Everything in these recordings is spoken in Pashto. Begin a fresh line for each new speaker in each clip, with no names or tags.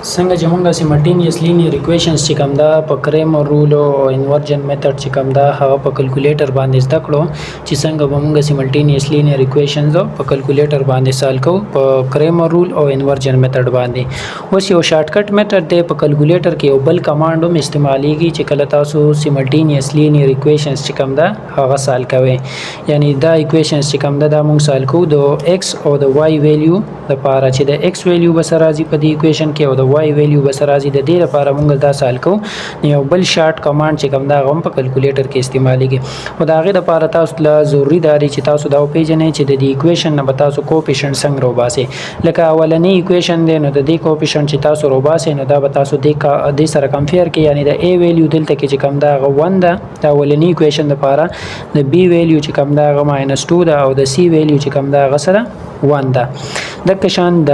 څنګه چې مونږ سیملټینیس لینیر ایکویشنز چې کوم دا په کریمر رول او انورجن میتھډ چې کوم دا هغه په کیلکولیټر باندې زده کړو چې څنګه به مونږ سیملټینیس لینیر ایکویشنز په کیلکولیټر باندې سال کوو په کریمر رول او انورجن میتھډ باندې. اوس یو شارټ کټ میتھډ دی په کیلکولیټر کې یو بل کمانډ هم استعمالیږي چې کله تاسو سیملټینیس لینیر ایکویشنز چې کوم دا هغه سال کوئ، یعنی دا ایکویشنز چې کوم دا مونږ سال کوو د x او د y ویلیو لپاره چې د x ویلیو به سره راځي په دې ایکویشن کې او د y ویلیو به سره راځي. د دې لپاره مونږ دا سال کوو یو بل شارټ کمانډ چې کوم دا هم په کیلکولیټر کې استعمالیږي. او د هغې لپاره تاسو له ضروري دا دی چې تاسو دا وپېژنئ چې د دې ایکویشن نه به تاسو کوفیشنټ څنګه روباسئ. لکه اولنی ایکویشن دی نو د دې کوفیشنټ چې تاسو روباسئ نو دا به تاسو دې سره کمپیر کې، یعنی د a ویلیو دلته کې چې کوم دا 1 ده د اولنی ایکویشن لپاره، د b ویلیو چې کوم دا -2 ده او د c ویلیو چې کوم دا سره 1 ده. د کشان د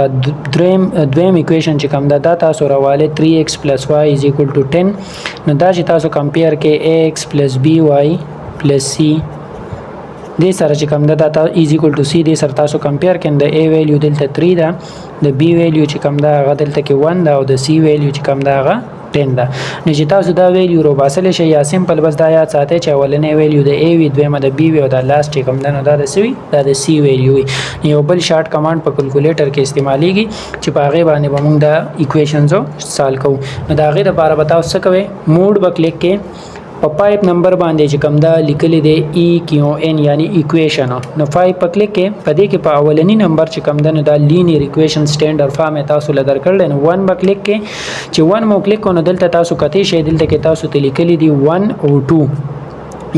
دویم ایکویشن چې کوم دا تاسو راواله 3x + y = 10. نو دا چې تاسو کمپیر کې ax + by + c دې سره چې کوم دا = c دې سره تاسو کمپیر کړئ. د a ویلیو دلته 3 ده، د b ویلیو چې کوم دا هغه دلته کې 1 ده او د c ویلیو چې کوم دا هغه 10 ده. نو چې تاسو دا ویلیو روباسل شي یا سمپل بس دا یاد ساتئ چې اولنې ویلیو د a وی، دویمه د b وی او د لاست چې کوم دا د c وی دا د c ویلیو وي. یو بل شارټ کمانډ په کیلکولیټر کې استعمالیږي چې په هغه باندې به موږ دا ایکویشنز سال کوو. نو دا هغه لپاره به تاسو څه کوئ، موډ به کلیک کې په 5 نمبر باندې چې کوم دا لیکل دی EQN یعنی ایکویشن، نو 5 په کلیک کې په دې کې په اولنی نمبر چې کوم دا لینیر ایکویشن سټانډرډ فارم تاسو لدر کړل. نو 1 په کلیک کې چې 1 مو کلیک کو نو دلته تاسو کته شي دلته کې تاسو ته لیکل دي 1 او 2،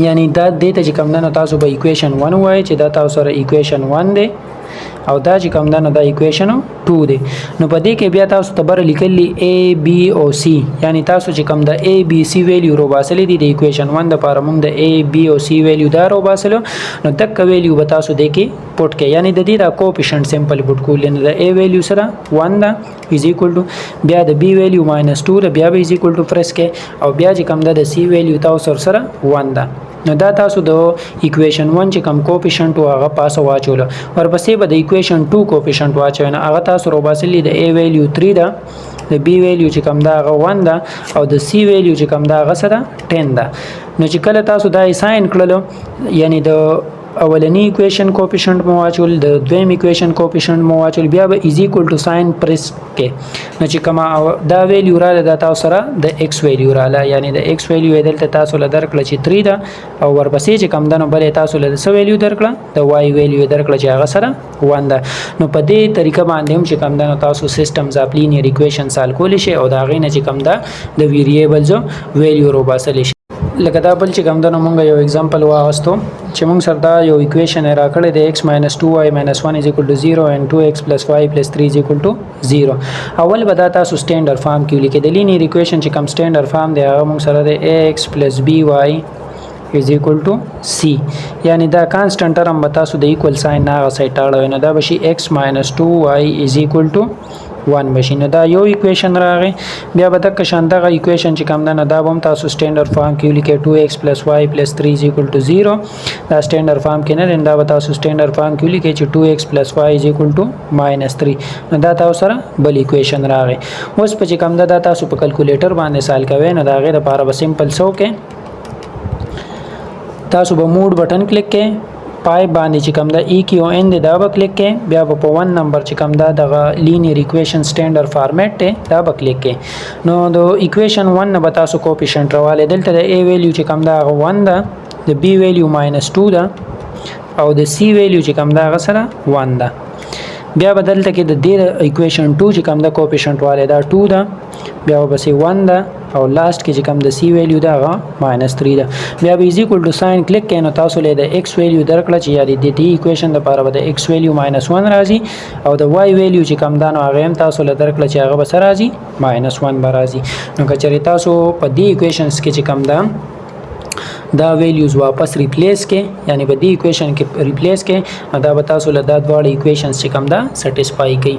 یعنی دا دته چې کوم دا تاسو به ایکویشن 1 وای چې دا تاسو سره ایکویشن 1 دی او دا چې کوم دا ایکویشن 2 دی. نو په دې کې بیا تاسو ته بر لیکلی a b او c، یعنی تاسو چې کوم دا a b c ویلیو روباسلې دي د ایکویشن 1 د لپاره موږ د a b او c ویلیو دا روباسلو. نو دک ویلیو به تاسو د کې پټ کې، یعنی د دې دا کوفیشنټ سمپل پټ کول. نه د a ویلیو سره 1 دا = بیا د b ویلیو -2 دا بیا به = پرس کې او بیا چې کوم دا د c ویلیو تاسو سره 1 دا. نو دا تاسو د ایکویشن 1 چې کوم کوفیشنټ او هغه پاسه واچول، ورپسې به د ایکویشن 2 کوفیشنټ واچوي. نو هغه تاسو روباسلی د a ویلیو 3 ده، د b ویلیو چې کوم دا هغه 1 ده او د c ویلیو چې کوم دا هغه سره 10 ده. نو چې کله تاسو دا اساین کړلو، یعنی د اولنی ایکویشن کوفیشنټ مو واچول، د دویم ایکویشن کوفیشنټ مو واچول، بیا به = ساين پرس کې. نو چې کومه دا ویلیو رااله دا تاسو سره د x ویلیو رااله، یعنی د x ویلیو دلته تاسو له درکړه چې 3 ده او ورپسې چې کوم دنه بل تاسو له څه ویلیو درکړه د y ویلیو درکړه چې هغه سره 1 ده. نو په دې طریقه باندې هم چې کوم دنه تاسو سیستمز اپ لینیر ایکویشن سال کولی شي او دا غي نه چې کوم دا د ویریبلز ویلیو روباسل شي. لکه دا بل چې کوم دا مونږ یو اگزامپل واغستو چې مونږ سره دا یو ایکویشن راکړی د x - 2y - 1 = 0 and 2x + y + 3 = 0. اول به دا تاسو سټانډرډ فارم کې لیکئ. د لینیر ایکویشن چې کوم سټانډرډ فارم دی هغه مونږ سره د ax + by = c، یعنی دا کانسټنټ ټرم به تاسو د ایکوال ساين نه غسې ټاړو. نه دا بشي x - 2y = 1 بشي. نو دا یو ایکویشن راغی. بیا به تک شاندغه ایکویشن چې کوم دا دا هم تاسو سټانډرډ فارم کې لیکئ 2x + y + 3 = 0. دا سټانډرډ فارم کې نه دا به تاسو سټانډرډ فارم کې لیکئ چې 2x + y = -3. نو دا تاسو سره بل ایکویشن راغی. اوس په چې کوم دا تاسو په کیلکولیټر باندې سال کوئ، نو دا غیر لپاره به سمپل سو کې تاسو به موډ بٹن کلیک کې پای باندې چې کوم دا EQN دی دا به کلیک کې، بیا په 1 نمبر چې کوم دا د لینیر ایکویشن سټانډرډ فارمیټ دی دا به کلیک کې. نو د ایکویشن 1 نه به تاسو کوفیشنټ راواله، دلته د a ویلیو چې کوم دا 1 ده، د b ویلیو -2 ده او د c ویلیو چې کوم دا سره 1 ده. بیا بدلته کې د دې ایکویشن 2 چې کوم دا کوفیشنټ والے دا 2 ده، بیا به 1 ده او لاست کې چې کوم د c ویلیو دا -3 ده. بیا به = ساين کلیک کړئ نو تاسو له د x ویلیو درکړه چې یاري د دې ایکویشن لپاره به د x ویلیو -1 راځي او د y ویلیو چې کوم دا نو هغه هم تاسو له درکړه چې هغه به سره راځي -1 به راځي. نو کچری تاسو په دې ایکویشنز کې چې کوم دا ویلیوز واپس ریپلیس کې، یعنی په دې ایکویشن کې ریپلیس کې، دا به تاسو له دا دواړه ایکویشنز چې کوم دا سټیسفای کوي.